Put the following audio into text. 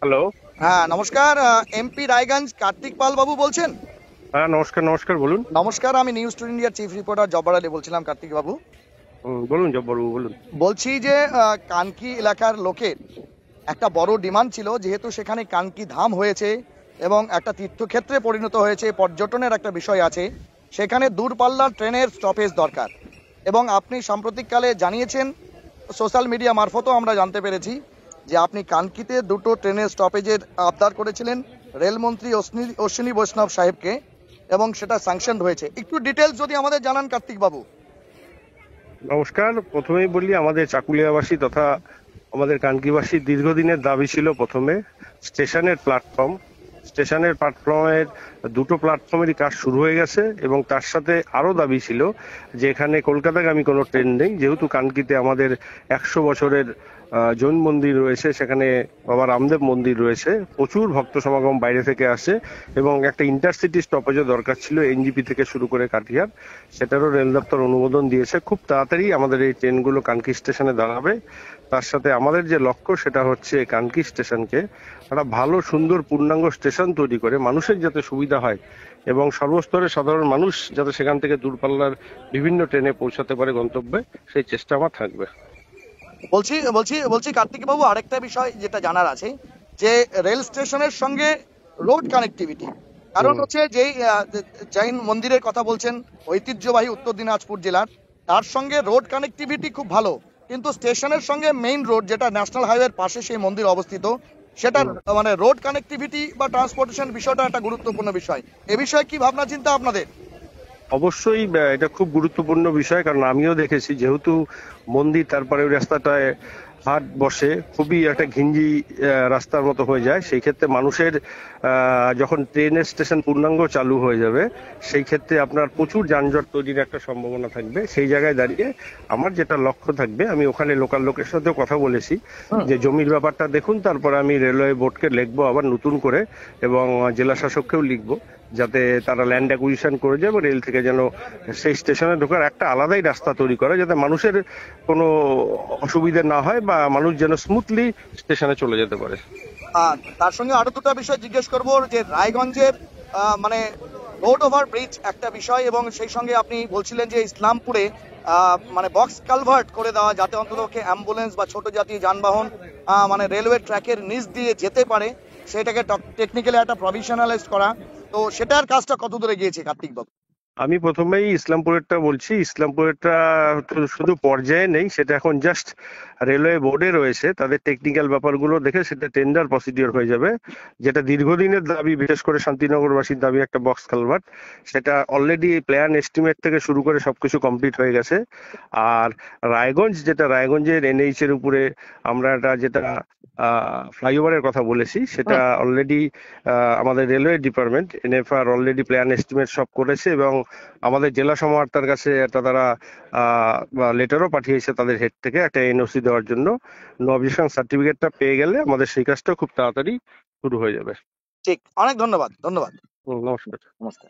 Hello. হ্যাঁ, নমস্কার। MP Raiganj Kartik পাল বাবু বলছেন? হ্যাঁ, নমস্কার, নমস্কার, বলুন। নমস্কার, আমি নিউজ টুডে ইন্ডিয়ার চিফ রিপোর্টার জব্বার আলী বলছিলাম, কার্তিক বাবু। বলুন জব্বরবাবু, বলুন। বলছি যে কানকি এলাকার লোকের একটা বড় ডিমান্ড ছিল, যেহেতু সেখানে কানকি ধাম হয়েছে এবং একটা তীর্থক্ষেত্রে পরিণত হয়েছে, পর্যটনের একটা বিষয় আছে, সেখানে দূরপাল্লার ট্রেনের স্টপেজ দরকার। এবং আপনি সাম্প্রতিককালে জানিয়েছেন, সোশ্যাল মিডিয়া মারফতও আমরা জানতে পেরেছি যে আপনি কানকিতে দুটো ট্রেনের স্টপেজের আবদার করেছিলেন রেলমন্ত্রী অশ্বিনী বৈষ্ণব সাহেবকে, এবং সেটা স্যাংশন হয়েছে। একটু ডিটেলস যদি আমাদের জানান, কার্তিক বাবু। নমস্কার। প্রথমেই বলি, আমাদের চাকুলিয়াবাসী তথা আমাদের কানকিবাসীর দীর্ঘদিনের দাবি ছিল প্রথমে স্টেশনের প্ল্যাটফর্মের দুটো প্ল্যাটফর্মেরই কাজ শুরু হয়ে গেছে, এবং তার সাথে আরো দাবি ছিল যে এখানে কলকাতাগামী কোনো ট্রেন নেই, যেহেতু কানকিতে আমাদের 100 বছরের জৈন মন্দির রয়েছে, সেখানে বাবা রামদেব মন্দির রয়েছে, প্রচুর ভক্ত সমাগম বাইরে থেকে আসে, এবং একটা ইন্টারসিটি স্টপেজও দরকার ছিল এনজিপি থেকে শুরু করে কাটিহার। সেটারও রেল দপ্তর অনুমোদন দিয়েছে। খুব তাড়াতাড়ি আমাদের এই ট্রেনগুলো কানকি স্টেশনে দাঁড়াবে। তার সাথে আমাদের যে লক্ষ্য সেটা হচ্ছে কানকি স্টেশনকে একটা ভালো সুন্দর পূর্ণাঙ্গ স্টেশন তৈরি করে মানুষের যাতে সুবিধা হয় এবং সর্বস্তরের সাধারণ মানুষ যাতে সেখান থেকে দূরপাল্লার বিভিন্ন ট্রেনে পৌঁছাতে পারে গন্তব্যে, সেই চেষ্টা আমার থাকবে। বলছি বলছি বলছি কার্তিক বাবু, আরেকটা বিষয় যেটা জানার আছে, যে রেল স্টেশনের সঙ্গে রোড কানেক্টিভিটি, কারণ হুম। হচ্ছে যেই জৈন মন্দিরের কথা বলছেন, ঐতিহ্যবাহী উত্তর দিনাজপুর জেলার, তার সঙ্গে রোড কানেক্টিভিটি খুব ভালো, কিন্তু স্টেশনের সঙ্গে মেইন রোড যেটা ন্যাশনাল হাইওয়ের পাশে সেই মন্দির অবস্থিত, সেটার হুম। মানে রোড কানেক্টিভিটি বা ট্রান্সপোর্টেশন বিষয়টা একটা গুরুত্বপূর্ণ বিষয়। এ বিষয়ে কি ভাবনা চিন্তা আপনাদের? অবশ্যই এটা খুব গুরুত্বপূর্ণ বিষয়, কারণ আমিও দেখেছি, যেহেতু মন্দির তারপরে ওই রাস্তাটায় হাট বসে, খুবই একটা ঘিঞ্জি রাস্তার মতো হয়ে যায়। সেই ক্ষেত্রে মানুষের যখন ট্রেনের স্টেশন পূর্ণাঙ্গ চালু হয়ে যাবে, সেই ক্ষেত্রে আপনার প্রচুর যানজট তৈরির একটা সম্ভাবনা থাকবে। সেই জায়গায় দাঁড়িয়ে আমার যেটা লক্ষ্য থাকবে, আমি ওখানে লোকাল লোকের সাথেও কথা বলেছি যে জমির ব্যাপারটা দেখুন, তারপরে আমি রেলওয়ে বোর্ডকে লিখবো আবার নতুন করে, এবং জেলা শাসককেও লিখবো, যাতে তারা ল্যান্ড অ্যাকুইজিশন করে যায় এবং রেল থেকে যেন সেই স্টেশনে ঢোকার একটা আলাদাই রাস্তা তৈরি করে, যাতে মানুষের কোনো অসুবিধা না হয় বা মানুষ যেন স্মুথলি স্টেশনে চলে যেতে পারে। তার সঙ্গে আরো দুটো বিষয় জিজ্ঞেস করব, যে রায়গঞ্জের মানে রোড ওভার ব্রিজ একটা বিষয়, এবং সেই সঙ্গে আপনি বলছিলেন যে ইসলামপুরে মানে বক্স কালভার্ট করে দেওয়া, যাতে অন্ততপক্ষে অ্যাম্বুলেন্স বা ছোট জাতীয় যানবাহন মানে রেলওয়ে ট্র্যাকের নিচ দিয়ে যেতে পারে, সেটাকে টেকনিক্যালি একটা প্রভিশনালাইজ করা। তো সেটার কাজটা কত দূরে গিয়েছে, কার্তিক বাবু? আমি প্রথমেই ইসলামপুরেরটা বলছি। ইসলামপুরেরটা শুধু পর্যায়ে নেই, সেটা এখন জাস্ট রেলওয়ে বোর্ডে রয়েছে। তাদের টেকনিক্যাল ব্যাপারগুলো দেখে সেটা টেন্ডার প্রসিডিওর হয়ে যাবে। যেটা দীর্ঘদিনের দাবি, বিশেষ করে শান্তিনগরবাসীর দাবি, একটা বক্স কালভার্ট, সেটা অলরেডি প্ল্যান এস্টিমেট থেকে শুরু করে সবকিছু কমপ্লিট হয়ে গেছে। আর রায়গঞ্জের এনএইচ এর উপরে আমরা যেটা ফ্লাইওভারের কথা বলেছি, সেটা অলরেডি আমাদের railway department NFR already plan estimate সব করেছে, এবং আমাদের জেলা সমাহর্তার কাছে একটা তারা লেটারও পাঠিয়েছে তাদের হেড থেকে একটা এনওসি দেওয়ার জন্য। নো অবজেকশন সার্টিফিকেটটা পেয়ে গেলে আমাদের সেই কাজটা খুব তাড়াতাড়ি শুরু হয়ে যাবে। ঠিক, অনেক ধন্যবাদ। ধন্যবাদ। নমস্কার। নমস্কার।